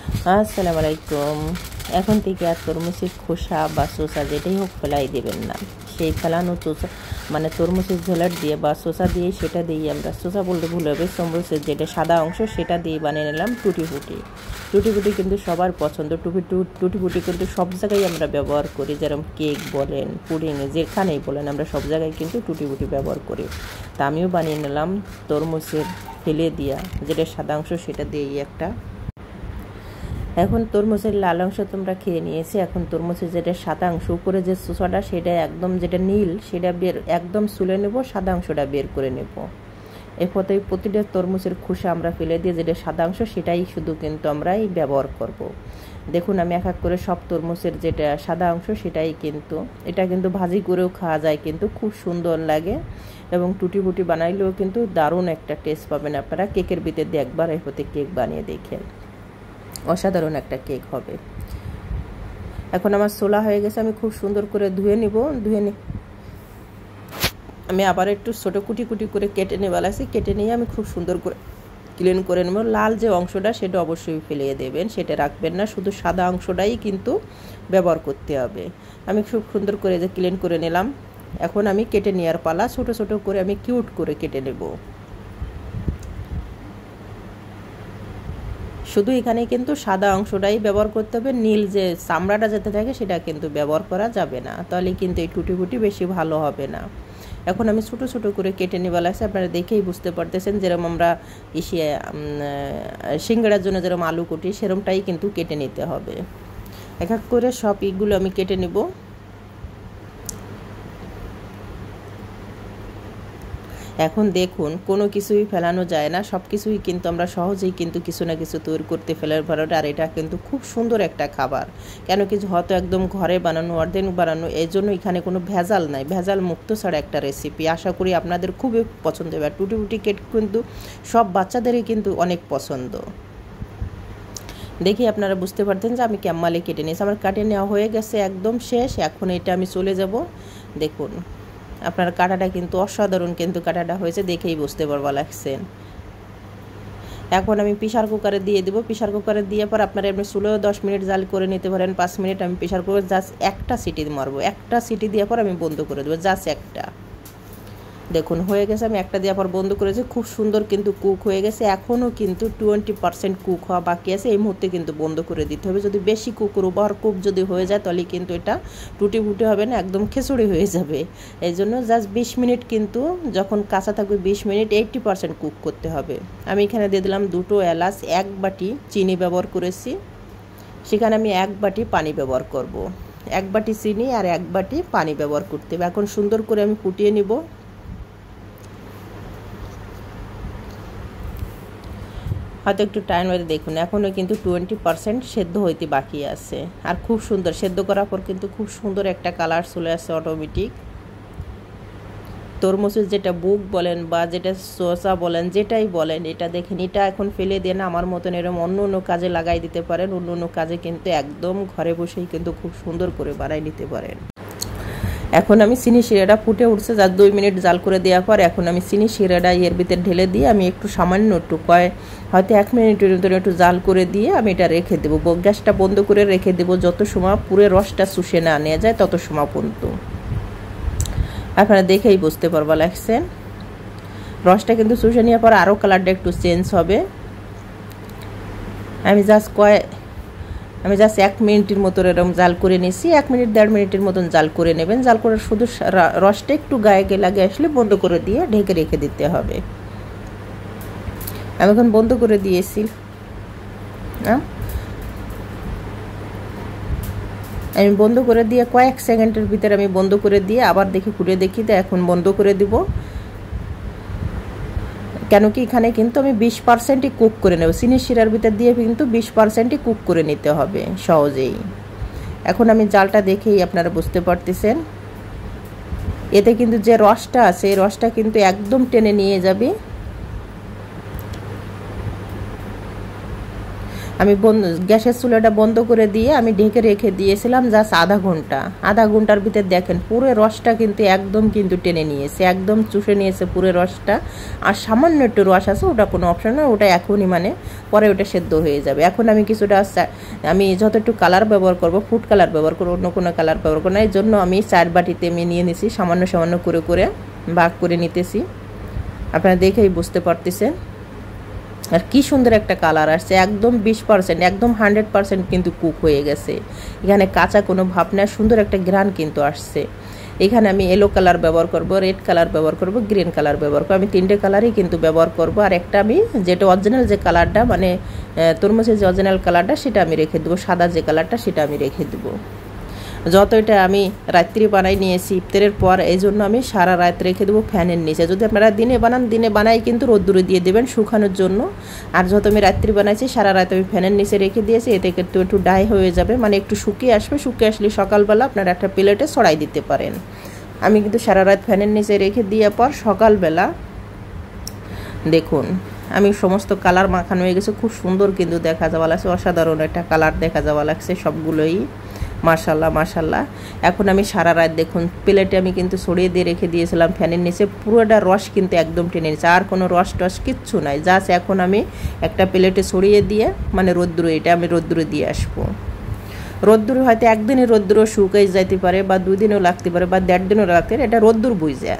আসসালামু আলাইকুম। এখন থেকে আর তরমুজের খোসা বা শসা যেটাই হোক ফেলাই দেবেন না। সেই ফেলানো চোষা মানে তরমুজের ঝোলার দিয়ে বা শসা দিয়ে সেটা দিয়েই আমরা শসা বলতে ভুল হবে, তরমুজের যেটা সাদা অংশ সেটা দিয়ে বানিয়ে নিলাম টুটি ফুটি। টুটি ফুটি কিন্তু সবার পছন্দ। টুটি ফুটি কিন্তু সব জায়গায় আমরা ব্যবহার করি, যেরকম কেক বলেন, পুডিংয়ে, যেখানেই বলেন আমরা সব জায়গায় কিন্তু টুটি ফুটি ব্যবহার করি। তা আমিও বানিয়ে নিলাম তরমুজের ফেলে দিয়া যেটা সাদা অংশ সেটা দিয়েই একটা। এখন তরমুজের লাল অংশ তোমরা খেয়ে নিয়েছি, এখন তরমুজের যেটা সাদা অংশ উপরে যে শসাটা সেটা একদম যেটা নীল সেটা বের একদম সুলে নেব, সাদা অংশটা বের করে নেব। এরপরে প্রতিটা তরমুজের খোসা আমরা ফেলে দিয়ে যেটা সাদা অংশ সেটাই শুধু কিন্তু আমরাই ব্যবহার করব। দেখুন আমি এক এক করে সব তরমুজের যেটা সাদা অংশ সেটাই কিন্তু, এটা কিন্তু ভাজি করেও খাওয়া যায়, কিন্তু খুব সুন্দর লাগে এবং টুটি ফুটি বানাইলেও কিন্তু দারুণ একটা টেস্ট পাবেন আপনারা। কেকের ভিতর দিয়ে একবার এরপরে কেক বানিয়ে দেখেন, অসাধারণ একটা কেক হবে। এখন আমার ছোলা হয়ে গেছে, আমি খুব সুন্দর করে ধুয়ে নিব। আমি আবার একটু ছোটো কুটি কুটি করে কেটে নেওয়া লাগছে, কেটে নিয়ে আমি খুব সুন্দর করে ক্লিন করে নেব। লাল যে অংশটা সেটা অবশ্যই ফেলিয়ে দেবেন, সেটা রাখবেন না, শুধু সাদা অংশটাই কিন্তু ব্যবহার করতে হবে। আমি খুব সুন্দর করে যে ক্লিন করে নিলাম। এখন আমি কেটে নেওয়ার পালা, ছোটো ছোটো করে আমি কিউট করে কেটে নেব। শুধু এখানে কিন্তু সাদা অংশটাই ব্যবহার করতে হবে, নীল যে চামড়াটা যেতে থাকে সেটা কিন্তু ব্যবহার করা যাবে না, তাহলে কিন্তু এই টুটি ফুটি বেশি ভালো হবে না। এখন আমি ছোটো ছোটো করে কেটে নেওয়া লাগছে, আপনারা দেখেই বুঝতে পারতেছেন যেরকম আমরা সিঙ্গাড়ার জন্য যেরকম আলু কুটি সেরকমটাই কিন্তু কেটে নিতে হবে। এক এক করে সব ইগুলো আমি কেটে নেব। এখন দেখুন কোনো কিছুই ফেলানো যায় না, সব কিছুই কিন্তু আমরা সহজেই কিন্তু কিছু না কিছু তৈরি করতে ফেলার ভালোটা। আর এটা কিন্তু খুব সুন্দর একটা খাবার, কেন কিছু হয়তো একদম ঘরে বানানো, অর্ধেক বানানো, এই জন্য এখানে কোনো ভেজাল নাই, ভেজাল মুক্ত ছাড়া একটা রেসিপি। আশা করি আপনাদের খুবই পছন্দ হবে। আর টুটি ফুটি কেক কিন্তু সব বাচ্চাদেরই কিন্তু অনেক পছন্দ। দেখি আপনারা বুঝতে পারতেন যে আমি ক্যামালে কেটে নিয়েছি, আমার কাটে নেওয়া হয়ে গেছে একদম শেষ। এখন এটা আমি চলে যাব। দেখুন আপনার কাটাটা কিন্তু অসাধারণ কিন্তু কাটাটা হয়েছে, দেখেই বুঝতে পারবা লাগছেন। এখন আমি প্রেসার কুকারে দিয়ে দেবো। প্রেসার কুকারে দিয়ে পর আপনারা এমনি চুলেও 10 মিনিট জাল করে নিতে পারেন, 5 মিনিট। আমি প্রেসার কুকারে জাস্ট একটা সিটি মারবো, একটা সিটি দিয়ে পর আমি বন্ধ করে দেবো, জাস্ট একটা। দেখুন হয়ে গেছে, আমি একটা দেওয়ার পর বন্ধ করেছি, খুব সুন্দর কিন্তু কুক হয়ে গেছে। এখনও কিন্তু 20% কুক হওয়া বাকি আছে, এই মুহূর্তে কিন্তু বন্ধ করে দিতে হবে। যদি বেশি ওভার কুক যদি হয়ে যায় তাহলে কিন্তু এটা টুটি ফুটি হবে না, একদম খিচুড়ি হয়ে যাবে। এই জন্য জাস্ট 20 মিনিট কিন্তু যখন কাঁচা থাকবে 20 মিনিট 80% কুক করতে হবে। আমি এখানে দিয়ে দিলাম 2টো এলাচ, 1 বাটি চিনি ব্যবহার করেছি, সেখানে আমি 1 বাটি পানি ব্যবহার করব। 1 বাটি চিনি আর 1 বাটি পানি ব্যবহার করতে হবে। এখন সুন্দর করে আমি ফুটিয়ে নিব। হয়তো একটু টাইম হয়ে, দেখুন এখনও কিন্তু 20% সেদ্ধ হইতে বাকি আছে। আর খুব সুন্দর সেদ্ধ করার পর কিন্তু খুব সুন্দর একটা কালার চলে আসছে অটোমেটিক। তরমুজের যেটা বুক বলেন বা যেটা শসা বলেন, যেটাই বলেন, এটা দেখেন, এটা এখন ফেলে দিয়ে না আমার মতন এরকম অন্য কাজে লাগাই দিতে পারেন। অন্য কাজে কিন্তু একদম ঘরে বসেই কিন্তু খুব সুন্দর করে বানাই নিতে পারেন। এখন আমি চিনি শিরাটা ফুটে উঠছে, যা 2 মিনিট জাল করে দেওয়ার পর এখন আমি চিনি শিরাটা এর ভিতরে ঢেলে দিয়ে আমি একটু সামান্য একটু হয়তো 1 মিনিটের ভিতরে একটু জাল করে দিয়ে আমি এটা রেখে দেবো। গ্যাসটা বন্ধ করে রেখে দেবো, যত সময় পুরো রসটা শুষে না নেওয়া যায় তত সময় পর্যন্ত। আপনারা দেখেই বুঝতে পারবা লাগছেন, রসটা কিন্তু শুষে নেওয়ার পর আরও কালারটা একটু চেঞ্জ হবে। আমি জাস্ট 1 মিনিটের মতো এরকম জাল করে নিয়েছি। 1 মিনিট 1.5 মিনিটের মতন জাল করে নেবেন। জাল করে শুধু রসটা একটু গায়ে লাগে আসলে বন্ধ করে দিয়ে ঢেকে রেখে দিতে হবে। আমি এখন বন্ধ করে দিয়েছি। আমি বন্ধ করে দিয়ে কয়েক সেকেন্ডের ভিতরে আমি বন্ধ করে দিয়ে আবার দেখি খুলে দেখি, তো এখন বন্ধ করে দিব। কেন কি এখানে কিন্তু আমি 20%ই কুক করে নেব, চিনি শিরার ভিতর দিয়ে কিন্তু 20%ই কুক করে নিতে হবে সহজেই। এখন আমি জালটা দেখেই আপনারা বুঝতে পারতেছেন, এতে কিন্তু যে রসটা আছে এই রসটা কিন্তু একদম টেনে নিয়ে যাবে। আমি গ্যাসের চুলাটা বন্ধ করে দিয়ে আমি ঢেকে রেখে দিয়েছিলাম জাস্ট আধা ঘন্টার ভিতরে দেখেন পুরো রসটা কিন্তু একদম কিন্তু টেনে নিয়েছে, একদম চুষে নিয়েছে পুরো রসটা। আর সামান্য একটু রস আছে, ওটা কোনো অপশন না, ওটা এখনই মানে পরে ওটা সেদ্ধ হয়ে যাবে। এখন আমি কিছুটা আমি যত একটু কালার ব্যবহার করব, ফুড কালার ব্যবহার করবো, অন্য কোনো কালার ব্যবহার করবো না। এই জন্য আমি 4 বাটিতে আমি নিয়ে নিছি, সামান্য সামান্য করে করে ভাগ করে নিতেছি। আপনারা দেখেই বুঝতে পারতেছেন। আর কি সুন্দর একটা কালার আসছে, একদম 20%, একদম 100% কিন্তু কুক হয়ে গেছে। এখানে কাঁচা কোনো ভাব না, সুন্দর একটা ঘ্রাণ কিন্তু আসছে। এখানে আমি ইয়েলো কালার ব্যবহার করব, রেড কালার ব্যবহার করব, গ্রিন কালার ব্যবহার করব। আমি 3টে কালারই কিন্তু ব্যবহার করব। আর একটা আমি যেটা অরিজিনাল যে কালারটা, মানে তরমুজের যে অরিজিনাল কালারটা, সেটা আমি রেখে দেবো। সাদা যে কালারটা সেটা আমি রেখে দেবো। যত এটা আমি রাত্রি বানাই নিয়েছি ইফতারের পর, এই জন্য আমি সারা রাত রেখে দেবো ফ্যানের নিচে। যদি আপনারা দিনে বানান, দিনে বানাই কিন্তু রোদ্দুরে দিয়ে দেবেন শুকানোর জন্য। আর যত আমি রাত্রি বানাইছি সারা রাত আমি ফ্যানের নিচে রেখে দিয়েছি, এতে কিন্তু একটু ডাই হয়ে যাবে, মানে একটু শুকিয়ে আসবে। শুকিয়ে আসলে সকালবেলা আপনারা একটা প্লেটে ছড়াই দিতে পারেন। আমি কিন্তু সারা রাত ফ্যানের নিচে রেখে দেওয়ার পর সকালবেলা দেখুন আমি সমস্ত কালার মাখানো হয়ে গেছে, খুব সুন্দর কিন্তু দেখা যাওয়া লাগছে, অসাধারণ একটা কালার দেখা যাওয়া লাগছে সবগুলোই, মাশাল্লাহ মাশাল্লাহ। এখন আমি সারা রাত দেখুন প্লেটে আমি কিন্তু ছড়িয়ে দিয়ে রেখে দিয়েছিলাম ফ্যানের নিচে, পুরোটা রস কিন্তু একদম টেনে নিচ্ছে, আর কোনো রস টস কিচ্ছু নাই। জাস্ট এখন আমি একটা প্লেটে ছড়িয়ে দিয়ে মানে রোদ্দুরে, এটা আমি রোদ্দুরে দিয়ে আসবো। রোদ্দুর হয়তো একদিনে রোদ্দুরও শুকাই যাইতে পারে, বা 2 দিনও লাগতে পারে, বা 1.5 দিনও লাগতে পারে। এটা রোদ্দুর বুঝে,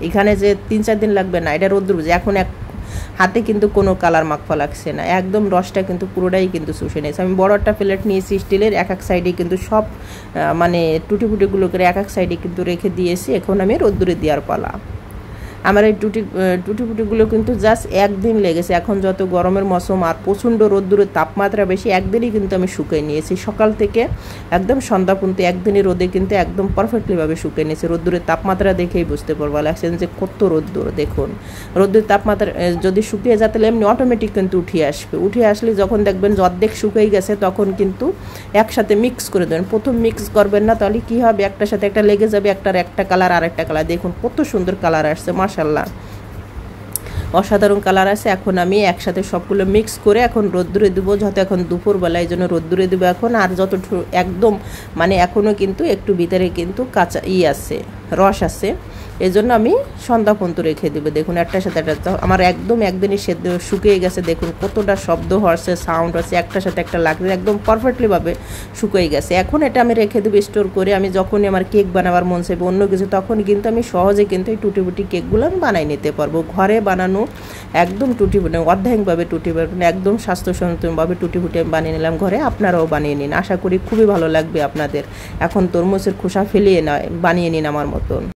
এখানে যে 3-4 দিন লাগবে না, এটা রোদ্দুর বুঝে। এখন হাতে কিন্তু কোনো কালার মাখা লাগছে না, একদম রসটা কিন্তু পুরোটাই কিন্তু শুষে নিয়েছে। আমি বড় একটা প্লেট নিয়েছি স্টিলের, এক সাইডে কিন্তু সব মানে টুটি ফুটিগুলো করে এক সাইডে কিন্তু রেখে দিয়েছি। এখন আমি রোদ্দুরে দেওয়ার পালা। আমার এই টুটি ফুটিগুলো কিন্তু জাস্ট একদিন লেগেছে। এখন যত গরমের মৌসুম আর প্রচণ্ড রোদ্দুরের তাপমাত্রা বেশি, একদিনই কিন্তু আমি শুকিয়ে নিয়েছি। সকাল থেকে একদম সন্ধ্যা পর্যন্ত একদিনই রোদে কিন্তু একদম পারফেক্টলিভাবে শুকিয়ে নিয়েছি। রোদ্দুরের তাপমাত্রা দেখেই বুঝতে পারবো লাগছেন যে কত রোদ্দুর। দেখুন রোদ্দুরের তাপমাত্রা যদি শুকিয়ে যায় তাহলে এমনি অটোমেটিক কিন্তু উঠে আসবে। উঠে আসলে যখন দেখবেন যে অর্ধেক শুকিয়ে গেছে, তখন কিন্তু একসাথে মিক্স করে দেবেন। প্রথম মিক্স করবেন না, তাহলে কী হবে, একটার সাথে একটা লেগে যাবে, একটা কালার আর একটা কালার। দেখুন কত সুন্দর কালার আসছে, মাশাল্লাহ অসাধারণ কালার আছে। এখন আমি একসাথে সবগুলো মিক্স করে এখন রোদ্দুরে দেবো, যত এখন দুপুরবেলা, এই জন্য রোদ্দুরে দেবো এখন। আর যত একদম মানে এখনও কিন্তু একটু ভিতরে কিন্তু কাঁচা আছে, রস আছে, এই জন্য আমি সন্ধ্যা পর্যন্ত রেখে দেবো। দেখুন একটার সাথে একটা আমার একদম একদিনই সেদ্ধ শুকিয়ে গেছে। দেখুন কতটা শব্দ হচ্ছে, সাউন্ড হচ্ছে, একটার সাথে একটা লাগছে, একদম পারফেক্টলিভাবে শুকিয়ে গেছে। এখন এটা আমি রেখে দেবো স্টোর করে। আমি যখনই আমার কেক বানাবার মন চাইবে অন্য কিছু, তখন কিন্তু আমি সহজে কিন্তু এই টুটি ফুটি কেকগুলো আমি বানাই নিতে পারবো। ঘরে বানানো একদম টুটি ফুটি, অর্ধেকভাবে টুটি ফুটি, একদম স্বাস্থ্যসম্মতভাবে টুটি ফুটি আমি বানিয়ে নিলাম ঘরে। আপনারাও বানিয়ে নিন, আশা করি খুবই ভালো লাগবে আপনাদের। এখন তরমুজের খোসা ফেলিয়ে বানিয়ে নিন আমার মতন।